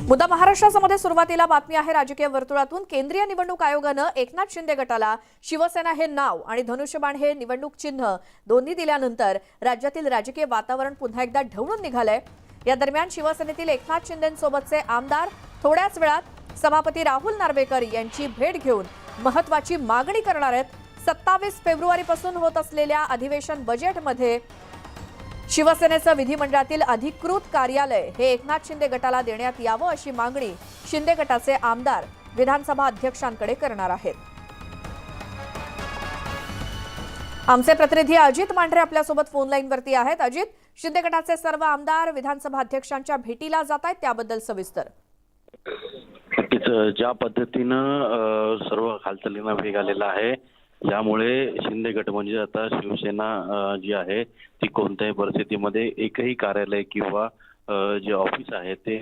मुद्दा महाराष्ट्रामध्ये सुरुवातीला बातमी आहे राजकीय वर्तुळातून। केंद्रीय निवडणूक आयोगानं एकनाथ शिंदे गटाला शिवसेना हे नाव आणि धनुष्यबाण हे निवडणूक चिन्ह दोन्ही दिल्यानंतर राज्यातील राजकीय वातावरण पुन्हा एकदा ढवळून निघालंय। या दरम्यान शिवसेनेतील एकनाथ शिंदेंसोबतचे आमदार थोड्याच वेळात सभापती राहुल नार्वेकर यांची भेट घेऊन महत्त्वाची मागणी करणार आहेत। 27 फेब्रुवारीपासून होत असलेल्या अधिवेशन बजेटमध्ये शिवसेनेचं विधिमंडळातील अधिकृत कार्यालय हे एकनाथ शिंदे गटाला देण्यात यावं अशी मागणी शिंदे गटाचे आमदार विधानसभा अध्यक्षांकडे करणार आहेत। आमचे प्रतिनिधी अजित मांढरे आपल्यासोबत फोन लाईनवरती आहेत। अजित, शिंदे गटाचे सर्व आमदार विधानसभा अध्यक्षांच्या भेटीला जात आहेत, त्याबद्दल सविस्तर। ज्या पद्धतीनं सर्व हालचालींना वेग आलेला आहे, यामुळे शिंदे गट म्हणजे आता शिवसेना जी आहे ती कोणत्याही परिस्थितीमध्ये एकही कार्यालय किंवा जे ऑफिस आहे ते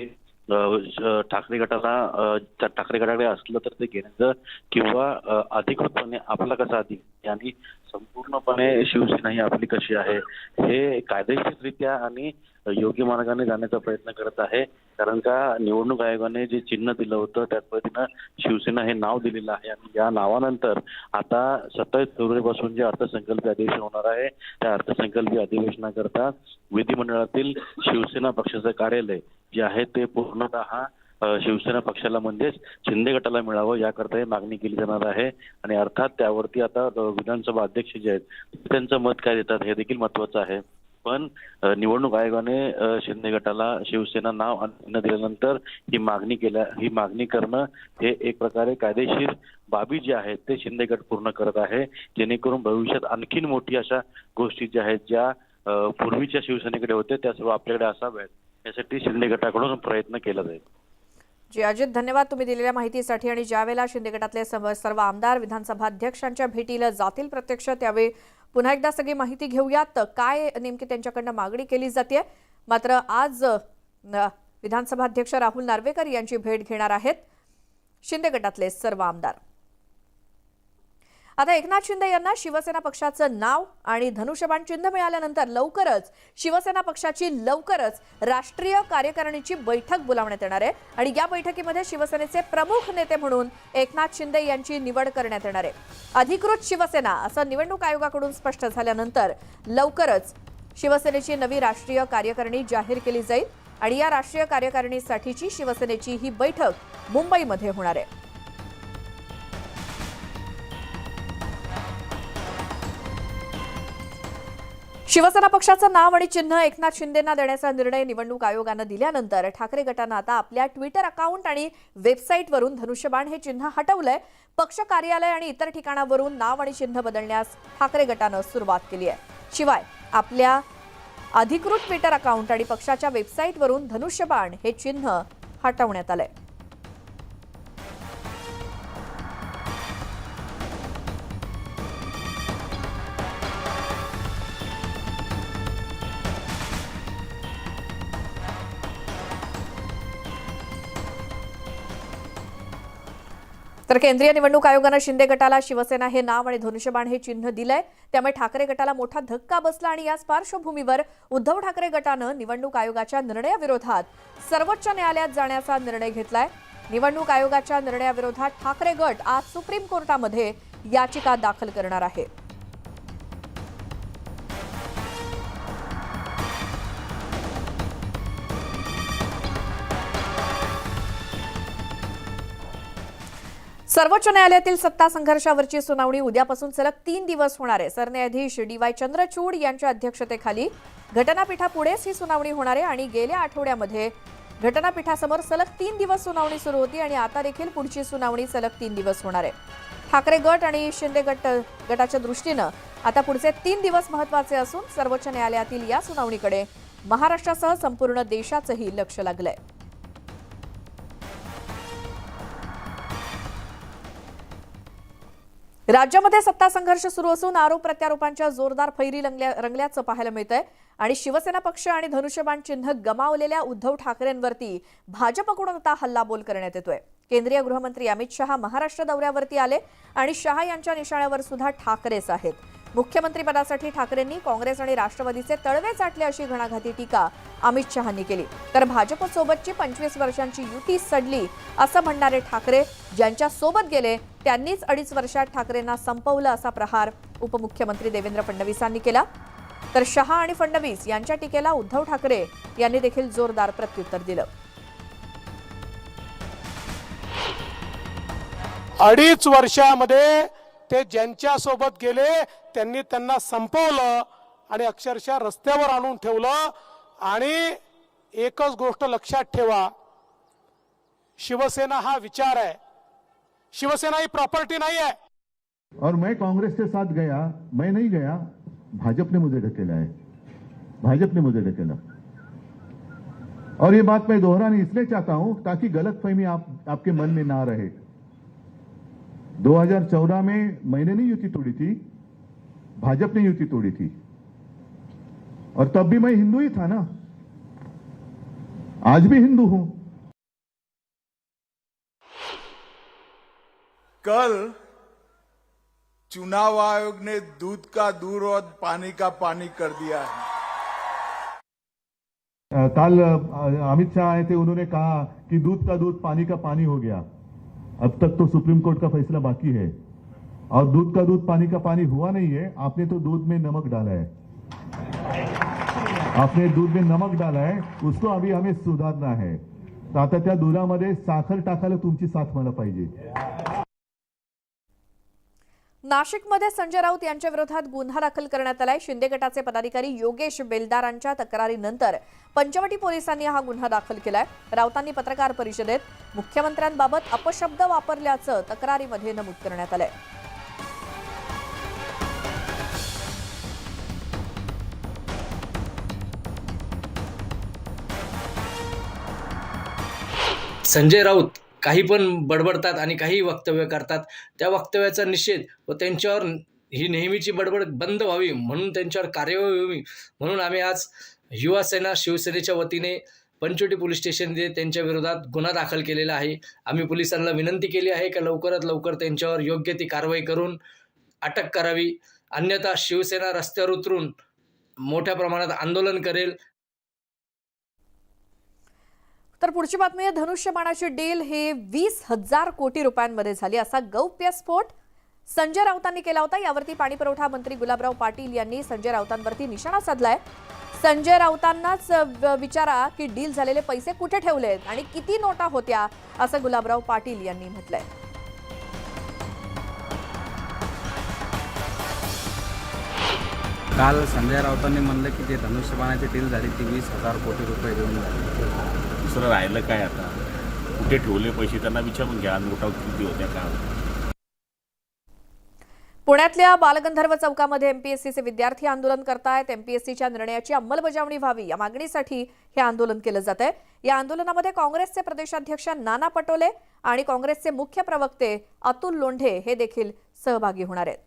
ठाकरे गटाकडे असलं तर ते घेण्याचं किंवा अधिकृतपणे आपला कसा अधिकार आणि संपूर्णपणे शिवसेना ही आपली कशी आहे हे कायदेशीररित्या आणि योग्य मार्गाने जाण्याचा प्रयत्न करत आहे। कारण का निवडणूक आयोगाने जे चिन्ह दिलं होतं त्या पद्धतीनं शिवसेना हे नाव दिलेलं आहे आणि या नावानंतर आता 27 फेब्रुवारीपासून जे अर्थसंकल्पीय अधिवेशन होणार आहे त्या अर्थसंकल्पीय अधिवेशनाकरता विधिमंडळातील शिवसेना पक्षाचं कार्यालय जे आहे ते पूर्णतः शिवसेना पक्षाला म्हणजेच शिंदे गटाला मिळावं याकरता मागणी केली जाणार आहे। आणि अर्थात त्यावरती आता विधानसभा अध्यक्ष जे आहेत त्यांचं मत काय देतात हे देखील महत्त्वाचं आहे। पण निवडणूक आयोगाने शिंदे गटाला शिवसेना नाव न दिल्यानंतर ही मागणी करणं हे एक प्रकारे कायदेशीर बाबी जी आहेत ते शिंदे गट पूर्ण करत आहे, जेणेकरून भविष्यात आणखीन मोठी अशा गोष्टी ज्या आहेत ज्या पूर्वीच्या शिवसेनेकडे होते त्या सर्व आपल्याकडे असाव्यात यासाठी शिंदे गटाकडून प्रयत्न केला जाईल। जी अजित, धन्यवाद तुम्ही दिलेल्या माहितीसाठी। आणि ज्यावेळेला शिंदे गटातले सर्व आमदार विधानसभा अध्यक्षांच्या भेटीला जातील प्रत्यक्ष, त्यावेळी पुन्हा एकदा सगळी माहिती घेऊयात काय नेमकी त्यांच्याकडनं मागणी केली जाते। मात्र आज विधानसभा अध्यक्ष राहुल नार्वेकर यांची भेट घेणार आहेत शिंदे गटातले सर्व आमदार। आता एकनाथ शिंदे यांना शिवसेना पक्षाचं नाव आणि धनुष्यबाण चिन्ह मिळाल्यानंतर लवकरच शिवसेना पक्षाची राष्ट्रीय कार्यकारिणीची बैठक बोलावण्यात येणार आहे आणि या बैठकीमध्ये शिवसेनेचे प्रमुख नेते म्हणून एकनाथ शिंदे यांची निवड करण्यात येणार आहे। अधिकृत शिवसेना असं निवडणूक आयोगाकडून स्पष्ट झाल्यानंतर लवकरच शिवसेनेची नवी राष्ट्रीय कार्यकारिणी जाहीर केली जाईल आणि या राष्ट्रीय कार्यकारिणीसाठीची शिवसेनेची ही बैठक मुंबईमध्ये होणार आहे। शिवसेना पक्षाचं नाव आणि चिन्ह एकनाथ शिंदेंना देण्याचा निर्णय निवडणूक आयोगानं दिल्यानंतर ठाकरे गटानं आता आपल्या ट्विटर अकाउंट आणि वेबसाईटवरून धनुष्यबाण हे चिन्ह हटवलंय। पक्ष कार्यालय आणि इतर ठिकाणावरून नाव आणि चिन्ह बदलण्यास ठाकरे गटानं सुरुवात केली आहे। शिवाय आपल्या अधिकृत ट्विटर अकाउंट आणि पक्षाच्या वेबसाईटवरून धनुष्यबाण हे चिन्ह हटवण्यात आलंय। तर केंद्रीय निवडणूक आयोगाने शिंदे गटाला शिवसेना हे नाव आणि धनुष्यबाण हे चिन्ह दिलंय, त्यामुळे ठाकरे गटाला मोठा धक्का बसला आणि याच पार्श्वभूमीवर उद्धव ठाकरे गटानं निवडणूक आयोगाच्या निर्णयाविरोधात सर्वोच्च न्यायालयात जाण्याचा निर्णय घेतलाय। निवडणूक आयोगाच्या निर्णयाविरोधात ठाकरे गट आज सुप्रीम कोर्टामध्ये याचिका दाखल करणार आहे। सर्वोच्च न्यायालयातील सत्ता संघर्षावरची सुनावणी उद्यापासून सलग 3 दिवस होणार आहे। सरन्यायाधीश DY चंद्रचूड यांच्या अध्यक्षतेखाली घटनापीठापुढेच ही सुनावणी होणार आहे आणि गेल्या आठवड्यामध्ये घटनापीठासमोर सलग 3 दिवस सुनावणी सुरू होती आणि आता देखील पुढची सुनावणी सलग 3 दिवस होणार आहे। ठाकरे गट आणि शिंदे गटाच्या दृष्टीनं आता पुढचे 3 दिवस महत्त्वाचे असून सर्वोच्च न्यायालयातील या सुनावणीकडे महाराष्ट्रासह संपूर्ण देशाचंही लक्ष लागलंय। राज्यामध्ये सत्ता संघर्ष सुरू असून आरोप प्रत्यारोपांच्या जोरदार फैरी रंगल्याचं पाहायला मिळतंय आणि शिवसेना पक्ष आणि धनुष्यबाण चिन्ह गमावलेल्या उद्धव ठाकरेंवरती भाजपकडून आता हल्लाबोल करण्यात येतोय। केंद्रीय गृहमंत्री अमित शहा महाराष्ट्र दौऱ्यावरती आले आणि शहा यांच्या निशाण्यावर सुद्धा ठाकरेच आहेत। मुख्यमंत्रीपदासाठी ठाकरेंनी काँग्रेस आणि राष्ट्रवादीचे तळवे चाटले अशी घणाघाती टीका अमित शहांनी केली. तर भाजपसोबतची 25 वर्षांची युती सडली असं म्हणणारे ठाकरे ज्यांच्या सोबत गेले त्यांनीच 2.5 वर्षात ठाकरेंना संपवलं असा प्रहार उपमुख्यमंत्री देवेंद्र फडणवीसांनी केला. तर शहा आणि फडणवीस यांच्या टीकेला उद्धव ठाकरे यांनी देखील जोरदार प्रत्युत्तर दिलं. 2.5 वर्षामध्ये ते ज्यांच्या सोबत गेले त्यांनी त्यांना संपवलं आणि अक्षरशः रस्त्यावर आणून ठेवलं. आणि एकच गोष्ट लक्षात ठेवा, शिवसेना हा विचार आहे, शिवसेना ही प्रॉपर्टी नहीं है. और मैं कांग्रेस के साथ गया, मैं नहीं गया, भाजपा ने मुझे ढकेला है, भाजपा ने मुझे ढकेला. और ये बात मैं दोहरानी इसलिए चाहता हूं ताकि गलतफहमी आपके मन में ना रहे. 2014 में मैंने नहीं युति तोड़ी थी, भाजपा ने युति तोड़ी थी. और तब भी मैं हिंदू ही था ना, आज भी हिंदू हूं. कल चुनाव आयोग ने दूध का दूध और पानी का पानी कर दिया है. कल अमित शाह आए थे, उन्होंने कहा कि दूध का दूध पानी का पानी हो गया. अब तक तो सुप्रीम कोर्ट का फैसला बाकी है और दूध का दूध पानी का पानी हुआ नहीं है. आपने तो दूध में नमक डाला है, आपने दूध में नमक डाला है, उसको अभी हमें सुधारना है. तर आता त्या दुधामध्ये साखर टाकायला तुमची साथ मला पाहिजे. नाशिकमध्ये संजय राऊत यांच्या विरोधात गुन्हा दाखल करण्यात आलाय. शिंदे गटाचे पदाधिकारी योगेश बेलदारांच्या तक्रारीनंतर पंचवटी पोलिसांनी हा गुन्हा दाखल केलाय. राऊतांनी पत्रकार परिषदेत मुख्यमंत्र्यांबाबत अपशब्द वापरल्याचं तक्रारीमध्ये नमूद करण्यात आलंय. संजय राऊत काही पण बडबडतात आणि काही वक्तव्य करतात. त्या वक्तव्याचा निषेध व त्यांच्यावर ही नेहमीची बडबड बंद व्हावी म्हणून त्यांच्यावर कार्यवाही व्हावी म्हणून आम्ही आज युवा सेना शिवसेनेच्या वतीने पंचवटी पोलीस स्टेशनमध्ये त्यांच्या विरोधात गुन्हा दाखल केलेला आहे. आम्ही पोलिसांना विनंती केली आहे की लवकरात लवकर त्यांच्यावर योग्य ती कारवाई करून अटक करावी, अन्यथा शिवसेना रस्त्यावर उतरून मोठ्या प्रमाणात आंदोलन करेल. तर पुढची बातमी आहे, धनुष्यबाणाची डील ही 20,000 कोटी रुपयांमध्ये झाली असा गौप्यस्फोट संजय राऊतांनी केला होता. यावरती पाणीपुरवठा मंत्री गुलाबराव पाटील यांनी संजय राऊतांवरती निशाणा साधलाय. संजय राऊतांनाच विचारा की डील झालेले पैसे कुठे ठेवलेत आणि किती नोटा होत्या असं गुलाबराव पाटील यांनी म्हटलंय. काल संजय राऊतांनी म्हणलं की जे धनुष्यबाणाची डील झाली ती 20,000 कोटी रुपये देऊन झाली. दुसरं राहिलं काय आता, कुठे ठेवले पैसे त्यांना विचारून घ्या, नोटा किती होत्या काय. पुण्यातल्या बालगंधर्व चौकामध्ये एमपीएससीचे विद्यार्थी आंदोलन करतायत. एमपीएससीच्या निर्णयाची अंमलबजावणी व्हावी या मागणीसाठी हे आंदोलन केलं जात आहे. या आंदोलनामध्ये काँग्रेसचे प्रदेशाध्यक्ष नाना पटोले आणि काँग्रेसचे मुख्य प्रवक्ते अतुल लोंढे हे देखील सहभागी होणार आहेत.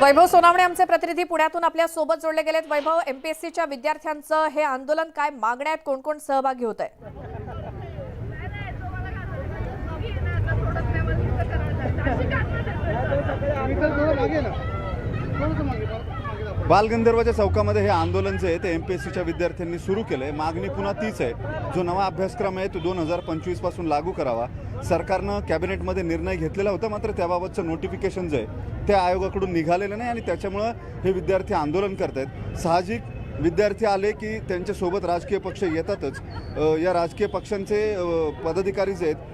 वैभव सोनावणे आमचे प्रतिनिधी पुण्यातून आपल्या सोबत जोडले गेलेत. वैभव, एमपीएससीच्या विद्यार्थ्यांचं हे आंदोलन काय मागण्यात कोण कोण सहभागी होत आहे? बालगंधर्वाच्या चौकामध्ये हे आंदोलन जे आहे ते एमपीएससीच्या विद्यार्थ्यांनी सुरू केलंय. मागणी पुन्हा तीच आहे, जो नवा अभ्यासक्रम आहे तो 2025 पासून लागू करावा. सरकारनं कॅबिनेटमध्ये निर्णय घेतलेला होता, मात्र त्याबाबतचं नोटिफिकेशन जे आहे ते आयोगाकडून निघालेलं नाही आणि त्याच्यामुळं हे विद्यार्थी आंदोलन करत आहेत. साहजिक विद्यार्थी आले की त्यांच्यासोबत राजकीय पक्ष येतातच. या राजकीय पक्षांचे पदाधिकारी जे आहेत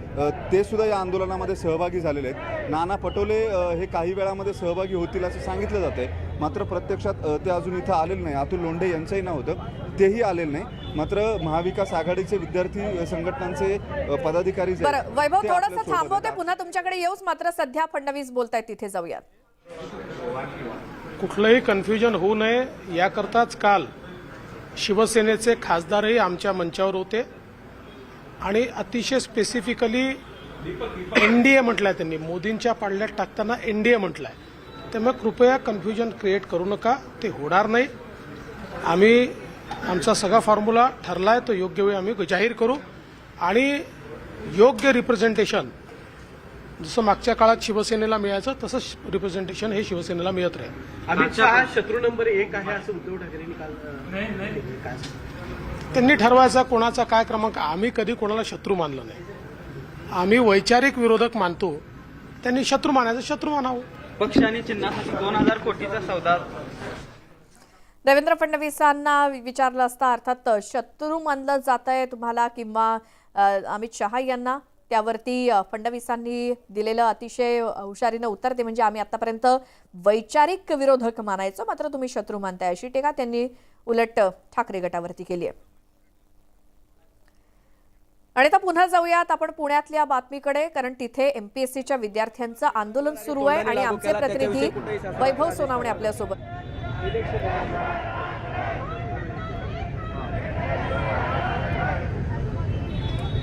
ते सुद्धा या आंदोलनामध्ये सहभागी झालेले आहेत. नाना पटोले हे काही वेळामध्ये सहभागी होतील असं सांगितलं जातंय, मात्र प्रत्यक्षात ते अजून इथं आलेले नाही. अतुल लोंढे यांचंही नाव होतं, तेही आलेले नाही. मात्र महाविकास आघाडीचे विद्यार्थी संघटनांचे पदाधिकारी जे बरं वैभव, थोडंसं थांबवते, पुन्हा तुमच्याकडे येऊच. मात्र सध्या फडणवीस बोलतायत, तिथे जाऊयात. कुठलंही कन्फ्युजन होऊ नये याकरताच काल शिवसेनेचे खासदारही आमच्या मंचावर होते आणि अतिशय स्पेसिफिकली एनडीए म्हटलंय त्यांनी, मोदींच्या पाडल्यात टाकताना एनडीए म्हटलंय. त्यामुळे कृपया कन्फ्युजन क्रिएट करू नका, ते होणार नाही. आम्ही आमचा सगळा फॉर्म्युला ठरलाय तो योग्य वेळी आम्ही जाहीर करू आणि योग्य रिप्रेझेंटेशन जसं मागच्या काळात शिवसेनेला मिळायचं तसंच रिप्रेझेंटेशन हे शिवसेनेला मिळत राहील. अमित शहा शत्रू नंबर 1 आहे असं उद्धव ठाकरेंनी काल काय त्यांनी ठरवायचा कोणाचा काय क्रमांक. आम्ही कधी कोणाला शत्रू मानलं नाही. आम्ही वैचारिक विरोधक मानतो. त्यांनी शत्रू मानायचं शत्रू मानावं. पक्ष आणि चिन्हासाठी 2000 कोटीचा सौदा. देवेंद्र फडणवीसांना विचारलं असता अर्थात शत्रू मानलं जात आहे तुम्हाला किंवा अमित शहा यांना, त्यावरती फडणवीसांनी दिलेलं अतिशय हुशारीनं उत्तर ते म्हणजे आम्ही आतापर्यंत वैचारिक विरोधक मानायचो मात्र तुम्ही शत्रू मानताय, अशी टीका त्यांनी उलट ठाकरे गटावरती केली आहे. आणि आता पुन्हा जाऊयात आपण पुण्यातल्या बातमीकडे, कारण तिथे एमपीएससीच्या विद्यार्थ्यांचं आंदोलन सुरू आहे आणि आमचे प्रतिनिधी वैभव सोनावणे आपल्यासोबत.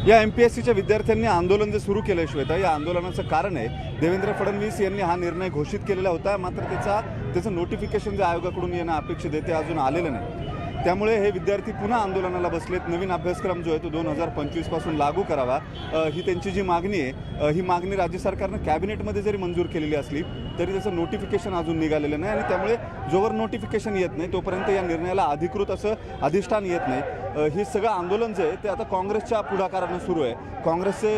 या एमपीएससीच्या विद्यार्थ्यांनी आंदोलन जे सुरू केलं श्वेता, या आंदोलनाचं कारण आहे देवेंद्र फडणवीस यांनी हा निर्णय घोषित केलेला होता मात्र त्याचं नोटिफिकेशन जे आयोगाकडून येणं अपेक्षित आहे ते अजून आलेलं नाही. त्यामुळे हे विद्यार्थी पुन्हा आंदोलनाला बसलेत. नवीन अभ्यासक्रम जो आहे तो 2025 पासून लागू करावा ही त्यांची जी मागणी आहे, ही मागणी राज्य सरकारनं कॅबिनेटमध्ये जरी मंजूर केलेली असली तरी त्याचं नोटिफिकेशन अजून निघालेलं नाही आणि त्यामुळे जोवर नोटिफिकेशन येत नाही तोपर्यंत या निर्णयाला अधिकृत असं अधिष्ठान येत नाही. हे सगळं आंदोलन जे आहे ते आता काँग्रेसच्या पुढाकारानं सुरू आहे. काँग्रेसचे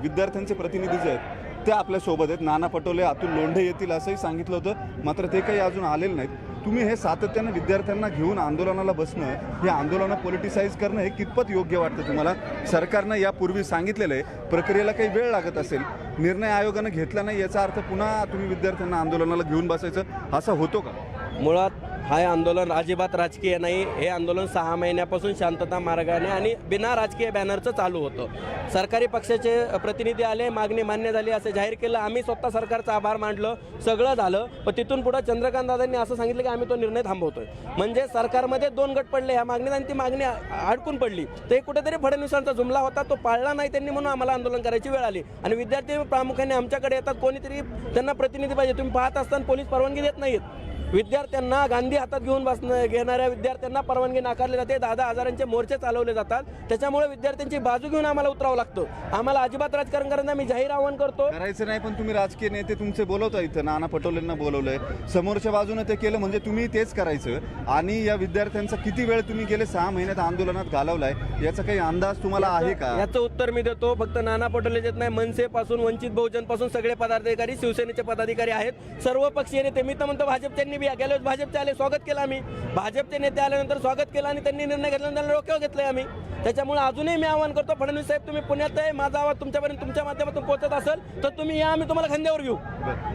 विद्यार्थ्यांचे प्रतिनिधी जे आहेत ते आपल्यासोबत आहेत. नाना पटोले, अतुल लोंढे येतील असंही सांगितलं होतं मात्र ते काही अजून आलेलं नाहीत. तुम्ही हे सातत्यानं विद्यार्थ्यांना घेऊन आंदोलनाला बसणं, हे आंदोलनं पॉलिटिसाइज करणं हे कितपत योग्य वाटतं तुम्हाला? सरकारनं यापूर्वी सांगितलेलं आहे प्रक्रियेला काही वेळ लागत असेल, निर्णय आयोगानं घेतला नाही याचा अर्थ पुन्हा तुम्ही विद्यार्थ्यांना आंदोलनाला घेऊन बसायचं असं होतो का? मुळात हा आंदोलन अजिबात राजकीय नाही. हे आंदोलन 6 महिन्यापासून शांतता मार्गाने आणि बिना राजकीय बॅनरचं चालू होतं. सरकारी पक्षाचे प्रतिनिधी आले, मागणी मान्य झाली असं जाहीर केलं. आम्ही स्वतः सरकारचा आभार मानलं, सगळं झालं. पण तिथून पुढे चंद्रकांत दादांनी असं सांगितलं की आम्ही तो निर्णय थांबवतोय. म्हणजे सरकारमध्ये 2 गट पडले ह्या मागणीत आणि ती मागणी अडकून पडली. ते कुठेतरी फडणवीसांचा जुमला होता, तो पाळला नाही त्यांनी म्हणून आम्हाला आंदोलन करायची वेळ आली. आणि विद्यार्थी प्रामुख्याने आमच्याकडे येतात, कोणीतरी त्यांना प्रतिनिधी पाहिजे. तुम्ही पाहत असताना पोलीस परवानगी देत नाहीत. विद्यार्थ्यांना गांधी हातात घेऊन घेणाऱ्या विद्यार्थ्यांना परवानगी नाकारली जाते. 10-10 हजारांचे मोर्चे चालवले जातात. त्याच्यामुळे विद्यार्थ्यांची बाजू घेऊन आम्हाला उतरावं लागतं. आम्हाला अजिबात राजकारण करायचं नाही. मी जाहीर आवाहन करतो करायचं नाही. पण तुम्ही राजकीय नेते तुमचे बोलवता, इथं नाना पटोलेंना बोलवलंय, समोरच्या बाजूने ते केलं म्हणजे तुम्ही तेच करायचं. आणि या विद्यार्थ्यांचा किती वेळ तुम्ही गेले 6 महिन्यात आंदोलनात घालवलाय याचा काही अंदाज तुम्हाला आहे का? याचं उत्तर मी देतो. फक्त नाना पटोले येत नाही, मनसे पासून वंचित बहुजन पासून सगळे पदाधिकारी, शिवसेनेचे पदाधिकारी आहेत, सर्व पक्षीय नेते. मी तर म्हणतो भाजपच्यांनी बी गेले, भाजपचे आले, स्वागत केलं आम्ही. भाजपचे नेते आल्यानंतर स्वागत केलं आणि त्यांनी निर्णय घेतल्यानंतर डोक्यावर घेतलंय आम्ही. त्याच्यामुळे अजूनही मी आवाहन करतो, फडणवीस साहेब तुम्ही पुण्यात आहे, माझा आवाज तुमच्यापर्यंत तुमच्या माध्यमातून पोहोचत असेल तर तुम्ही या, आम्ही तुम्हाला खांद्यावर घेऊ.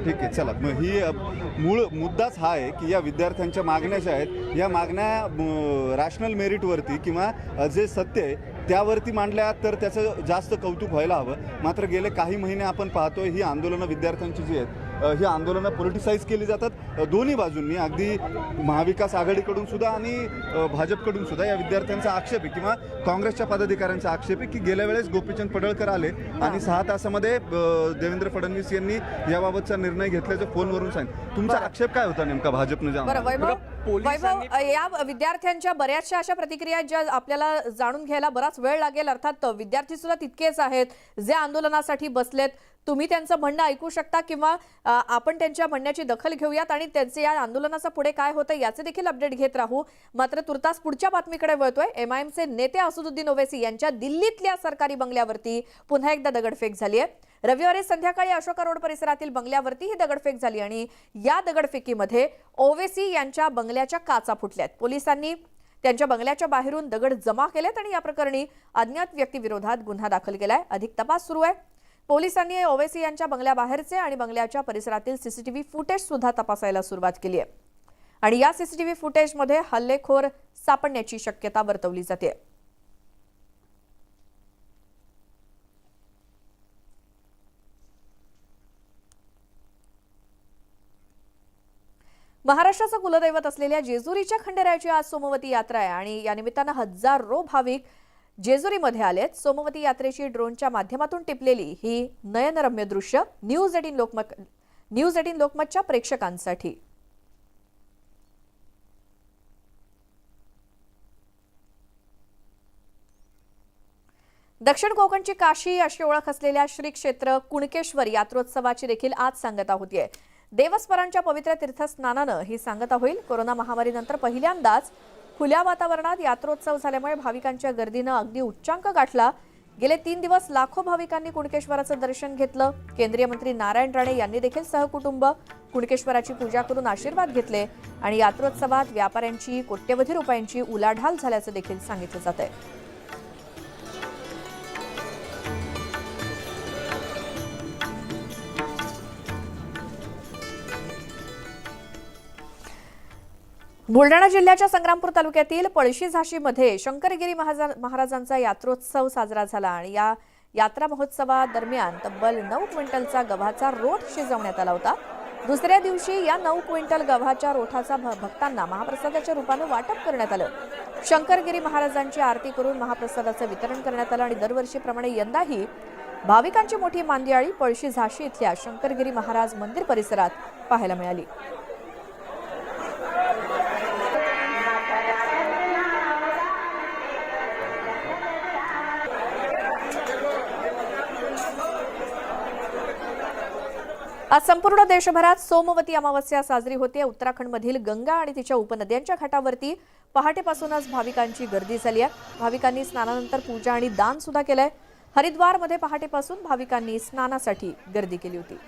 ठीक आहे, चला. मग ही मूळ मुद्दाच हा आहे की या विद्यार्थ्यांच्या मागण्या ज्या आहेत या मागण्या रॅशनल मेरिटवरती किंवा जे सत्य आहे त्यावरती मांडल्या तर त्याचं जास्त कौतुक व्हायला हवं. मात्र गेले काही महिने आपण पाहतोय ही आंदोलनं विद्यार्थ्यांची जी आहेत ही आंदोलनं पॉलिटिसाइज केली जातात दोन्ही बाजूंनी. अगदी महाविकास आघाडीकडून सुद्धा आणि भाजपकडून सुद्धा या विद्यार्थ्यांचा आक्षेप आहे किंवा काँग्रेसच्या पदाधिकाऱ्यांचा आक्षेप आहे की गेल्या वेळेस गोपीचंद पडळकर आले आणि 6 तासामध्ये देवेंद्र फडणवीस यांनी याबाबतचा निर्णय घेतल्याचं फोनवरून सांगितलं. तुमचा आक्षेप काय होता नेमका भाजपनं? बरं वैभव, या विद्यार्थ्यांच्या बऱ्याचशा अशा प्रतिक्रिया ज्या आपल्याला जाणून घ्यायला बराच वेळ लागेल. अर्थात विद्यार्थी सुद्धा तितकेच आहेत जे आंदोलनासाठी बसलेत. तुम्ही त्यांचं म्हणणं ऐकू शकता किंवा आपण त्यांच्या म्हणण्याची दखल घेऊयात आणि त्यांचे या आंदोलनाचं पुढे काय होतं याचे देखील अपडेट घेत राहू. मात्र तुर्तास पुढच्या बातमीकडे वळतोय. एमआयएमचे नेते असदुद्दीन ओवैसी यांच्या दिल्लीतल्या सरकारी बंगल्यावरती पुन्हा एकदा दगडफेक झाली आहे. रविवारी संध्याकाळी अशोका रोड परिसरातील बंगल्यावरती ही दगडफेक झाली आणि या दगडफेकीमध्ये ओवैसी यांच्या बंगल्याच्या काचा फुटल्यात. पोलिसांनी त्यांच्या बंगल्याच्या बाहेरून दगड जमा केलेत आणि या प्रकरणी अज्ञात व्यक्तीविरोधात गुन्हा दाखल केलाय. अधिक तपास सुरू आहे. पोलिसांनी ओवैसी यांच्या बंगल्याबाहेरचे आणि बंगल्याच्या परिसरातील सीसीटीव्ही फुटेज सुद्धा तपासायला सुरुवात केली आहे आणि या सीसीटीव्ही फुटेजमध्ये हल्लेखोर सापडण्याची शक्यता वर्तवली जाते. महाराष्ट्राचं कुलदैवत असलेल्या जेजुरीच्या खंडेरायाची आज सोमवती यात्रा आहे आणि या निमित्तानं हजारो भाविक जेजुरीमध्ये आलेत. सोमवती यात्रेची ड्रोनच्या माध्यमातून टिपलेली ही नयनरम्य दृश्य न्यूज 18 लोकमतच्या प्रेक्षकांसाठी. दक्षिण कोकणची काशी अशी ओळख असलेल्या श्री क्षेत्र कुणकेश्वर यात्रोत्सवाची देखील आज सांगता होतीये. देवस्वरांच्या पवित्र तीर्थस्नानानं ही सांगता होईल. कोरोना महामारीनंतर पहिल्यांदाच खुल्या वातावरणात यात्रोत्सव झाल्यामुळे भाविकांच्या गर्दीनं अगदी उच्चांक गाठला. गेले 3 दिवस लाखो भाविकांनी कुणकेश्वराचं दर्शन घेतलं. केंद्रीय मंत्री नारायण राणे यांनी देखील सहकुटुंब कुणकेश्वराची पूजा करून आशीर्वाद घेतले आणि यात्रोत्सवात व्यापाऱ्यांची कोट्यवधी रुपयांची उलाढाल झाल्याचं देखील सांगितलं जातंय. बुलढाणा जिल्ह्याच्या संग्रामपूर तालुक्यातील पळशी झाशीमध्ये शंकरगिरी महाराजांचा यात्रोत्सव साजरा झाला आणि या यात्रा महोत्सवादरम्यान तब्बल 9 क्विंटलचा गव्हाचा रोट शिजवण्यात आला होता. दुसऱ्या दिवशी या 9 क्विंटल गव्हाच्या रोठाचा भक्तांना महाप्रसादाच्या रूपानं वाटप करण्यात आलं. शंकरगिरी महाराजांची आरती करून महाप्रसादाचं वितरण करण्यात आलं आणि दरवर्षीप्रमाणे यंदाही भाविकांची मोठी मांदियाळी पळशी झाशी इथल्या शंकरगिरी महाराज मंदिर परिसरात पाहायला मिळाली. आज संपूर्ण देशभरात सोमवती अमावस्या साजरी होते. उत्तराखंडमधील गंगा आणि तिच्या उपनद्यांच्या घाटावरती पहाटेपासूनच भाविकांची गर्दी झाली आहे. भाविकांनी स्नानानंतर पूजा आणि दान सुद्धा केलंय. हरिद्वारमध्ये पहाटेपासून भाविकांनी स्नानासाठी गर्दी केली होती.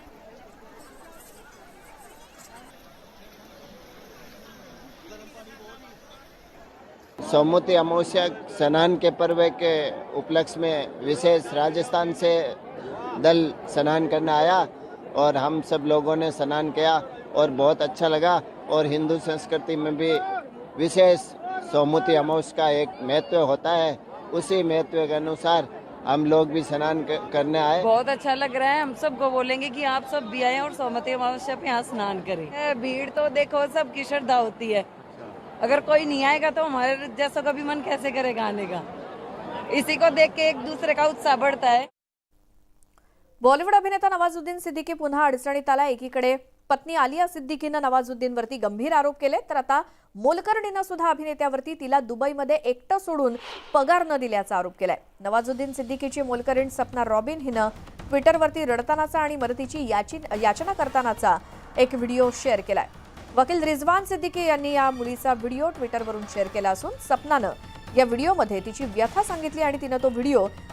सोमवती अमावस्या स्नान के पर्व के उपलक्ष्य में विशेष राजस्थान से दल स्नान करने आया और हम सब लोगों ने स्नान किया और बहुत अच्छा लगा. और हिंदू संस्कृति में भी विशेष सोमवती अमावस्या का एक महत्व होता है. उसी महत्व के अनुसार हम लोग भी स्नान करने आए. बहुत अच्छा लग रहा है. हम सबको बोलेंगे कि आप सब भी आए और सोमवती अमावस्या पे यहाँ स्नान करें. भीड़ तो देखो सबकी श्रद्धा होती है. अगर कोई नहीं आएगा तो हमारे जैसा का भी मन कैसे करेगा आने का. इसी को देख के एक दूसरे का उत्साह बढ़ता है. बॉलिवूड अभिनेता नवाजुद्दीन सिद्दीकी पुन्हा अडचणीत आला. एकीकडे पत्नी आलिया सिद्दीकीनं नवाजुद्दीनवरती गंभीर आरोप केले तर आता मोलकर्णीनं सुद्धा अभिनेत्यावरती तिला दुबईमध्ये एकटं सोडून पगार न दिल्याचा आरोप केलाय. नवाजुद्दीन सिद्दीकीची मोलकरीण सपना रॉबिन हिनं ट्विटरवरती रडतानाचा आणि मदतीची याचना करतानाचा एक व्हिडिओ शेअर केलाय. वकील रिजवान सिद्दीकी यांनी या मुलीचा व्हिडिओ ट्विटरवरून शेअर केला असून सपनानं या व्हिडिओमध्ये तिची व्यथा सांगितली आणि तिनं तो व्हिडिओ